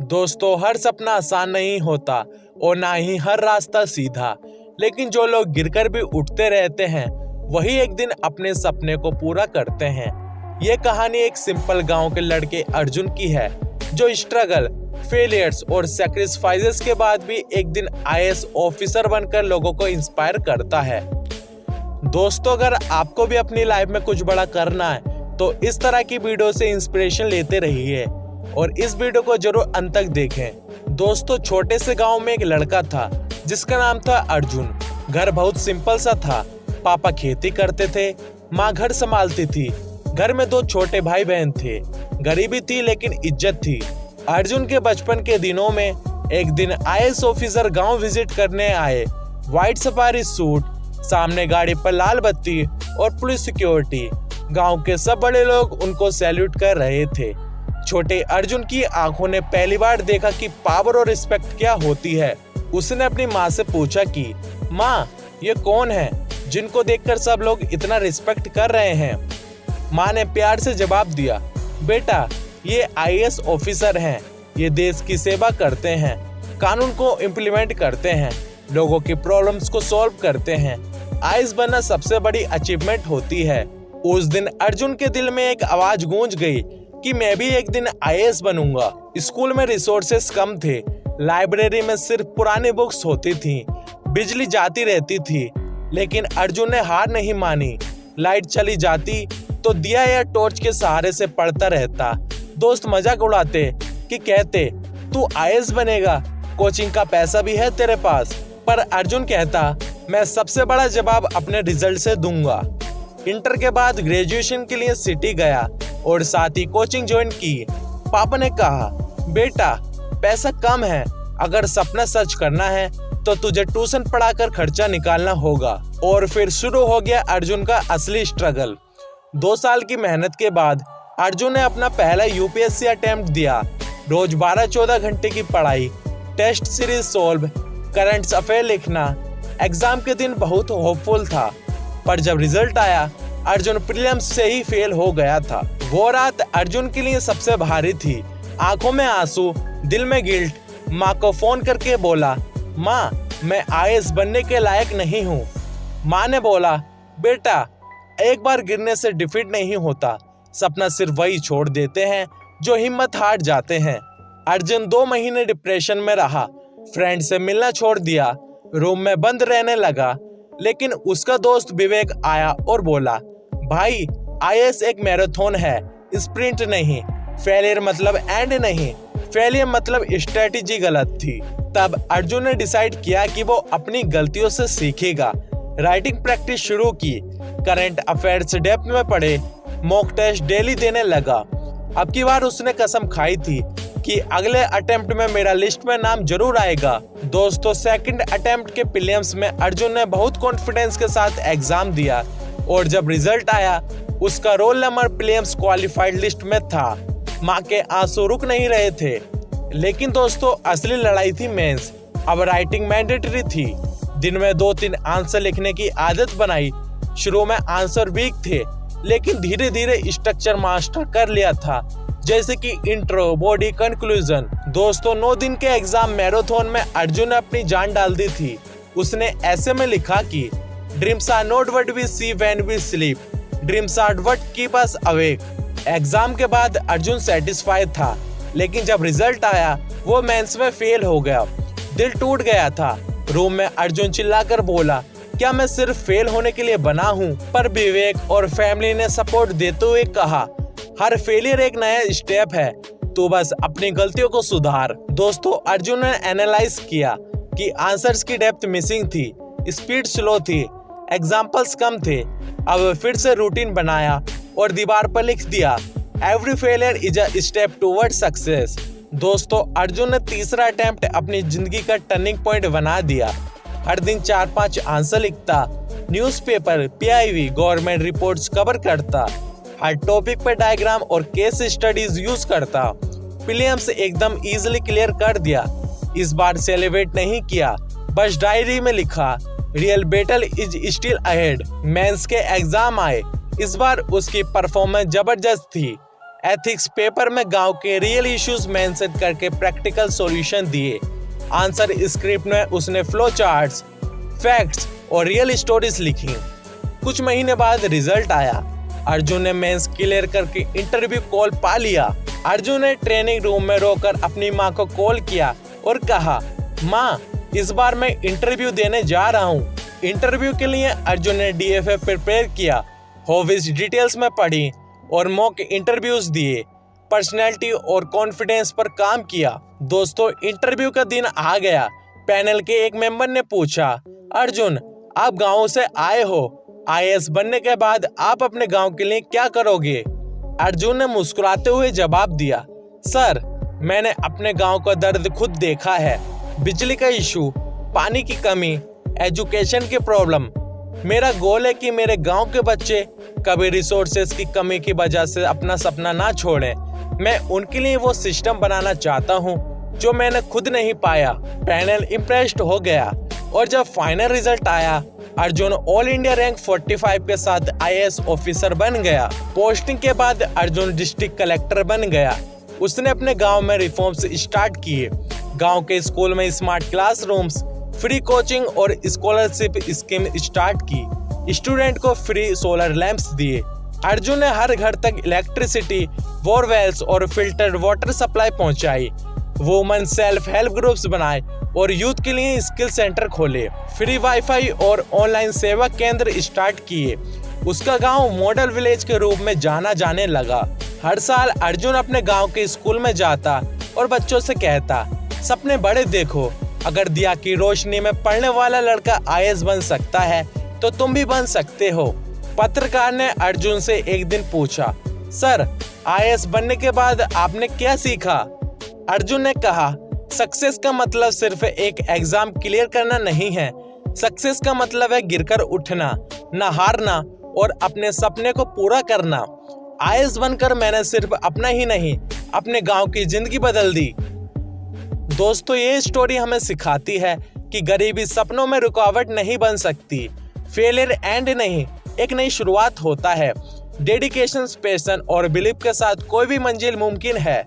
दोस्तों, हर सपना आसान नहीं होता और ना ही हर रास्ता सीधा, लेकिन जो लोग गिरकर भी उठते रहते हैं वही एक दिन अपने सपने को पूरा करते हैं। ये कहानी एक सिंपल गांव के लड़के अर्जुन की है, जो स्ट्रगल, फेलियर्स और सैक्रिफाइसेस के बाद भी एक दिन आईएएस ऑफिसर बनकर लोगों को इंस्पायर करता है। दोस्तों, अगर आपको भी अपनी लाइफ में कुछ बड़ा करना है तो इस तरह की वीडियो से इंस्पिरेशन लेते रहिए और इस वीडियो को जरूर अंत तक देखें। दोस्तों, छोटे से गांव में एक लड़का था जिसका नाम था अर्जुन। घर बहुत सिंपल सा था। पापा खेती करते थे, माँ घर संभालती थी। घर में 2 छोटे भाई बहन थे। गरीबी थी लेकिन इज्जत थी। अर्जुन के बचपन के दिनों में एक दिन आईएएस ऑफिसर गांव विजिट करने आए। व्हाइट सफारी सूट, सामने गाड़ी पर लाल बत्ती और पुलिस सिक्योरिटी। गांव के सब बड़े लोग उनको सैल्यूट कर रहे थे। छोटे अर्जुन की आंखों ने पहली बार देखा कि पावर और रिस्पेक्ट क्या होती है। उसने अपनी माँ से पूछा कि माँ, ये कौन है जिनको देखकर सब लोग इतना रिस्पेक्ट कर रहे हैं? माँ ने प्यार से जवाब दिया, बेटा, ये आईएएस ऑफिसर हैं। ये देश की सेवा करते हैं, कानून को इम्प्लीमेंट करते हैं, लोगों की प्रॉब्लम्स को सॉल्व करते हैं। आईएएस बनना सबसे बड़ी अचीवमेंट होती है। उस दिन अर्जुन के दिल में एक आवाज गूंज गई कि मैं भी एक दिन आईएएस बनूंगा। स्कूल में रिसोर्सेस कम थे। लाइब्रेरी में सिर्फ पुरानी बुक्स होती थी। बिजली जाती रहती थी, लेकिन अर्जुन ने हार नहीं मानी। लाइट चली जाती तो दिया या टॉर्च के सहारे से पढ़ता रहता। दोस्त मजाक उड़ाते कि कहते, तू आईएएस बनेगा, कोचिंग का पैसा भी है तेरे पास। पर अर्जुन कहता, मैं सबसे बड़ा जवाब अपने रिजल्ट से दूंगा। इंटर के बाद ग्रेजुएशन के लिए सिटी गया और साथ ही कोचिंग ज्वाइन की। पापा ने कहा, बेटा, पैसा कम है, अगर सपना सच करना है तो तुझे ट्यूशन पढ़ाकर खर्चा निकालना होगा। और फिर शुरू हो गया अर्जुन का असली स्ट्रगल। 2 साल की मेहनत के बाद अर्जुन ने अपना पहला यूपीएससी अटेम्प्ट दिया। रोज 12-14 घंटे की पढ़ाई, test series solve, current affair लिखना। एग्जाम के दिन बहुत होपफुल था, पर जब रिजल्ट आया अर्जुन प्रीलिम्स से ही फेल हो गया था। वो रात अर्जुन के लिए सबसे भारी थी। आंखों में आंसू, दिल में गिल्ट। माँ को फोन करके बोला, माँ, मैं आईएएस बनने के लायक नहीं हूँ। माँ ने बोला, बेटा, एक बार गिरने से डिफीट नहीं होता। सपना सिर्फ वही छोड़ देते हैं जो हिम्मत हार जाते हैं। अर्जुन 2 महीने डिप्रेशन में रहा। फ्रेंड से मिलना छोड़ दिया, रूम में बंद रहने लगा। लेकिन उसका दोस्त विवेक आया और बोला, भाई, आईएएस एक मैराथन है, स्प्रिंट नहीं। फेलियर मतलब एंड नहीं, फेलियर मतलब स्ट्रेटेजी गलत थी। तब अर्जुन ने डिसाइड किया कि वो अपनी गलतियों से सीखेगा। राइटिंग प्रैक्टिस शुरू की, करंट अफेयर्स डेप्थ में पढ़े, मॉक टेस्ट डेली देने लगा। अब की बार उसने कसम खाई थी कि अगले अटेम्प्ट में मेरा लिस्ट में नाम जरूर आएगा। दोस्तों, सेकंड अटेम्प्ट के प्रीलिम्स में अर्जुन ने बहुत कॉन्फिडेंस के साथ एग्जाम दिया और जब रिजल्ट आया उसका roll number prelims qualified list में था। माँ के आंसू रुक नहीं रहे थे। लेकिन दोस्तों, असली लड़ाई थी मेंस। अब राइटिंग मैंडेटरी थी। दिन में 2-3 आंसर लिखने की आदत बनाई। शुरू में आंसर वीक थे, लेकिन धीरे धीरे स्ट्रक्चर मास्टर कर लिया था, जैसे कि इंट्रो, बॉडी, कंक्लूजन। दोस्तों, 9 दिन के एग्जाम मैराथन में अर्जुन ने अपनी जान डाल दी थी। उसने ऐसे में लिखा कि dreams are not what we see when we sleep, dreams are what keep us awake. Exam के बाद अर्जुन सेटिस्फाइड था, लेकिन जब रिजल्ट आया वो मेंस में फेल हो गया। दिल टूट गया था। रूम में अर्जुन चिल्लाकर बोला, क्या मैं सिर्फ फेल होने के लिए बना हूँ? पर विवेक और फैमिली ने सपोर्ट देते हुए कहा, हर फेलियर एक नया स्टेप है, तो बस अपनी गलतियों को सुधार। दोस्तों, अर्जुन ने एनालाइज किया कि आंसर्स की डेप्थ मिसिंग थी, स्पीड स्लो थी, एग्जाम्पल्स कम थे। अब फिर से रूटीन बनाया और दीवार पर लिख दिया, every failure is a step toward success. दोस्तों, अर्जुन ने तीसरा अटेम्प्ट अपनी जिंदगी का टर्निंग पॉइंट बना दिया। हर दिन 4-5 आंसर लिखता, newspaper, PIV, government reports cover करता, हर टॉपिक पर डायग्राम और केस स्टडीज यूज करता। प्रीलिम्स एकदम इजीली क्लियर कर दिया। इस बार सेलिब्रेट नहीं किया, बस डायरी में लिखा, real battle is still ahead. Mains के एग्जाम आए। इस बार उसकी परफॉर्मेंस जबरदस्त थी। एथिक्स पेपर में गांव के रियल इश्यूज मेंशन करके प्रैक्टिकल सॉल्यूशन दिए। आंसर स्क्रिप्ट में उसने फ्लो चार्ट्स, फैक्ट्स और रियल स्टोरीज लिखी। कुछ महीने बाद रिजल्ट आया। अर्जुन ने मेंस क्लियर करके इंटरव्यू कॉल पा लिया। अर्जुन ने ट्रेनिंग रूम में रोकर अपनी माँ को कॉल किया और कहा, माँ, इस बार मैं इंटरव्यू देने जा रहा हूँ। इंटरव्यू के लिए अर्जुन ने डीएफए प्रिपेयर किया, हॉबीज डिटेल्स में पढ़ी और मॉक इंटरव्यूज दिए। पर्सनैलिटी और कॉन्फिडेंस पर काम किया। दोस्तों, इंटरव्यू का दिन आ गया। पैनल के एक मेंबर ने पूछा, अर्जुन, आप गांव से आए हो, आईएएस बनने के बाद आप अपने गांव के लिए क्या करोगे? अर्जुन ने मुस्कुराते हुए जवाब दिया, सर, मैंने अपने गांव का दर्द खुद देखा है। बिजली का इशू, पानी की कमी, एजुकेशन की प्रॉब्लम। मेरा गोल है कि मेरे गांव के बच्चे कभी रिसोर्सेज की कमी की वजह से अपना सपना ना छोड़ें। मैं उनके लिए वो सिस्टम बनाना चाहता हूँ जो मैंने खुद नहीं पाया। पैनल इम्प्रेस्ड हो गया और जब फाइनल रिजल्ट आया, अर्जुन ऑल इंडिया रैंक 45 के साथ आईएएस ऑफिसर बन गया। पोस्टिंग के बाद अर्जुन डिस्ट्रिक्ट कलेक्टर बन गया। उसने अपने गांव में रिफॉर्म्स स्टार्ट किए। गांव के स्कूल में स्मार्ट क्लासरूम्स, फ्री कोचिंग और स्कॉलरशिप स्कीम स्टार्ट की। स्टूडेंट को फ्री सोलर लैंप्स दिए। अर्जुन ने हर घर तक इलेक्ट्रिसिटी, बोरवेल्स और फिल्टर्ड वाटर सप्लाई पहुंचाई। वुमेन सेल्फ हेल्प ग्रुप्स बनाए और यूथ के लिए स्किल सेंटर खोले। फ्री वाईफाई और ऑनलाइन सेवा केंद्र स्टार्ट किए। उसका गांव मॉडल विलेज के रूप में जाना जाने लगा। हर साल अर्जुन अपने गांव के स्कूल में जाता और बच्चों से कहता, सपने बड़े देखो, अगर दिया की रोशनी में पढ़ने वाला लड़का आईएएस बन सकता है तो तुम भी बन सकते हो। पत्रकार ने अर्जुन से एक दिन पूछा, सर, आईएएस बनने के बाद आपने क्या सीखा? अर्जुन ने कहा, सक्सेस का मतलब सिर्फ एक एग्जाम क्लियर करना नहीं है। सक्सेस का मतलब है गिरकर उठना, न हारना और अपने सपने को पूरा करना। आईएएस बनकर मैंने सिर्फ अपना ही नहीं, अपने गांव की जिंदगी बदल दी। दोस्तों, ये स्टोरी हमें सिखाती है कि गरीबी सपनों में रुकावट नहीं बन सकती। फेलियर एंड नहीं, एक नई शुरुआत होता है। डेडिकेशन, पैशन और बिलीफ के साथ कोई भी मंजिल मुमकिन है।